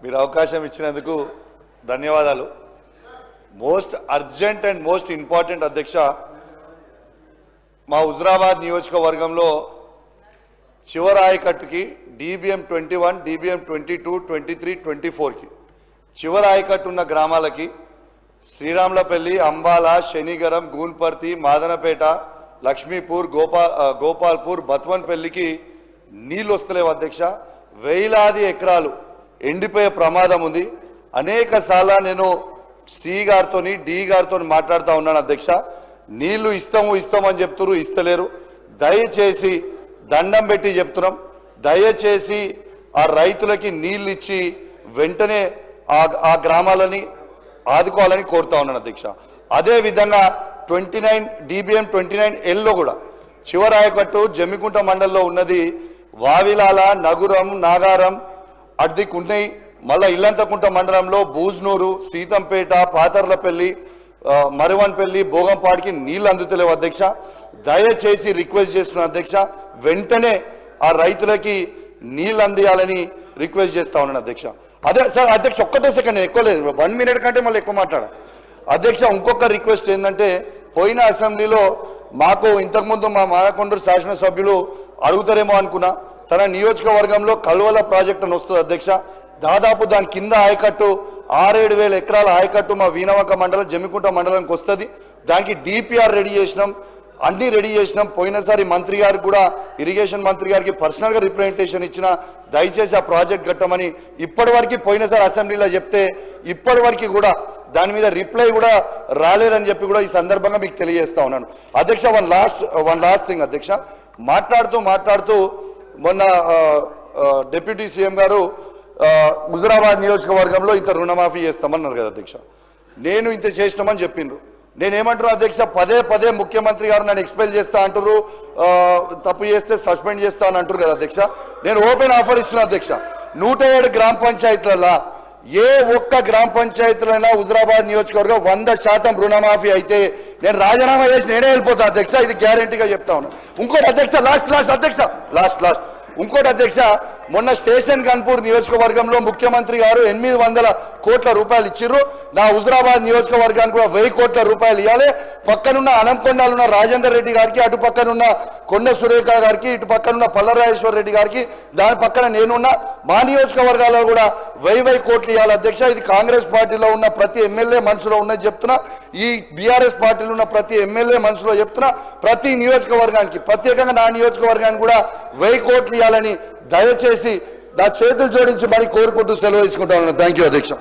మీరు అవకాశం ఇచ్చినందుకు ధన్యవాదాలు. Most urgent and most important అధ్యక్ష, మా హుజురాబాద్ నియోజకవర్గంలో చివరి ఆయకట్టుకి DBM 21, DBM 22, 23, 24కి చివరి ఆయకట్టు ఉన్న గ్రామాలకి శ్రీరాములపల్లి, అంబాల, శనిగరం, గూన్పర్తి, మాదనపేట, లక్ష్మీపూర్, గోపాల్పూర్, బత్వన్పల్లికి నీళ్ళు వస్తలేవు అధ్యక్ష. వేలాది ఎకరాలు ఎండిపోయే ప్రమాదం ఉంది. అనేక సార్లు నేను సి గారితో డి గారితో మాట్లాడుతూ ఉన్నాను అధ్యక్ష. నీళ్లు ఇస్తామని చెప్తున్నారు, ఇస్తలేరు. దయచేసి దండం పెట్టి చెప్తున్నాం, దయచేసి ఆ రైతులకి నీళ్ళు ఇచ్చి వెంటనే ఆ గ్రామాలని ఆదుకోవాలని కోరుతా ఉన్నాను అధ్యక్ష. అదేవిధంగా 29 DBM 29Lలో కూడా చివరి ఆయకట్టు జమ్మికుంట మండలంలో ఉన్నది. వావిలాల, నగురం, నాగారం అడ్దికి ఉన్నాయి. మళ్ళీ ఇల్లంతకుంట మండలంలో బూజ్నూరు, సీతంపేట, పాతర్లపల్లి, మరివన్పల్లి, భోగంపాడికి నీళ్లు అందుతలేవు అధ్యక్ష. దయచేసి రిక్వెస్ట్ చేస్తున్నాను అధ్యక్ష, వెంటనే ఆ రైతులకి నీళ్ళు అందియాలని రిక్వెస్ట్ చేస్తా ఉన్నాను అధ్యక్ష. అదే సార్ అధ్యక్ష, ఒక్కటే సెకండ్, ఎక్కువ లేదు, 1 minute కంటే మళ్ళీ ఎక్కువ మాట్లాడా అధ్యక్ష. ఇంకొక రిక్వెస్ట్ ఏంటంటే, పోయిన అసెంబ్లీలో మాకు ఇంతకుముందు మా మానకొండూరు శాసనసభ్యులు అడుగుతారేమో అనుకున్నా, తన నియోజకవర్గంలో కల్వల ప్రాజెక్ట్ అని వస్తుంది అధ్యక్ష. దాదాపు దాని కింద ఆయకట్టు 6-7 వేల ఎకరాల ఆయకట్టు మా వీణవంక మండలం, జమ్మికుంట మండలానికి వస్తుంది. దానికి DPR రెడీ చేసినాం, అన్ని రెడీ చేసినాం. పోయినసారి మంత్రి గారికి కూడా, ఇరిగేషన్ మంత్రి గారికి పర్సనల్గా రిప్రజెంటేషన్ ఇచ్చిన, దయచేసి ఆ ప్రాజెక్ట్ కట్టమని. ఇప్పటివరకు పోయినసారి అసెంబ్లీలో చెప్తే ఇప్పటివరకు కూడా దాని మీద రిప్లై కూడా రాలేదని చెప్పి కూడా ఈ సందర్భంగా మీకు తెలియజేస్తా ఉన్నాను అధ్యక్ష. వన్ లాస్ట్ థింగ్ అధ్యక్ష, మాట్లాడుతూ మొన్న డిప్యూటీ సీఎం గారు హుజురాబాద్ నియోజకవర్గంలో ఇంత రుణమాఫీ చేస్తామన్నారు కదా అధ్యక్ష. నేను ఇంత చేసినామని చెప్పిండ్రు. నేనేమంటున్నా అధ్యక్ష, పదే ముఖ్యమంత్రి గారు నన్ను ఎక్స్పెల్ చేస్తా అంటారు, తప్పు చేస్తే సస్పెండ్ చేస్తా అని అంటారు కదా అధ్యక్ష. నేను ఓపెన్ ఆఫర్ ఇస్తున్నా అధ్యక్ష, 107 గ్రామ పంచాయతీలలో ఏ ఒక్క గ్రామ పంచాయతీలైనా హుజురాబాద్ నియోజకవర్గం 100% రుణమాఫీ అయితే నేను రాజీనామా చేసి నేనే వెళ్ళిపోతా అధ్యక్ష. ఇది గ్యారంటీగా చెప్తా ఉన్నా. ఇంకోటి అధ్యక్ష, లాస్ట్ ఇంకోటి అధ్యక్ష, మొన్న స్టేషన్ గన్పూర్ నియోజకవర్గంలో ముఖ్యమంత్రి గారు 800 కోట్ల రూపాయలు ఇచ్చిర్రు. నా హుజురాబాద్ నియోజకవర్గానికి కూడా 1000 కోట్ల రూపాయలు ఇవ్వాలి. పక్కనున్న అనంకొండలో ఉన్న రాజేందర్ రెడ్డి గారికి, అటు పక్కనున్న కొండ సురేఖ గారికి, ఇటు పక్కనున్న పల్లరాజేశ్వర రెడ్డి గారికి, దాని పక్కన నేనున్న మా నియోజకవర్గాల్లో కూడా 1000 కోట్లు ఇవ్వాలి అధ్యక్ష. ఇది కాంగ్రెస్ పార్టీలో ఉన్న ప్రతి ఎమ్మెల్యే మనసులో ఉన్నది చెప్తున్నా, ఈ బీఆర్ఎస్ పార్టీలో ఉన్న ప్రతి ఎమ్మెల్యే మనసులో చెప్తున్నా. ప్రతి నియోజకవర్గానికి, ప్రత్యేకంగా నా నియోజకవర్గానికి కూడా 1000 కోట్లు ఇవ్వాలని దయచేసి నా చేతులు జోడించి మరి కోరుకుంటూ సెలవు తీసుకుంటా ఉన్నాను. థ్యాంక్ యూ అధ్యక్ష.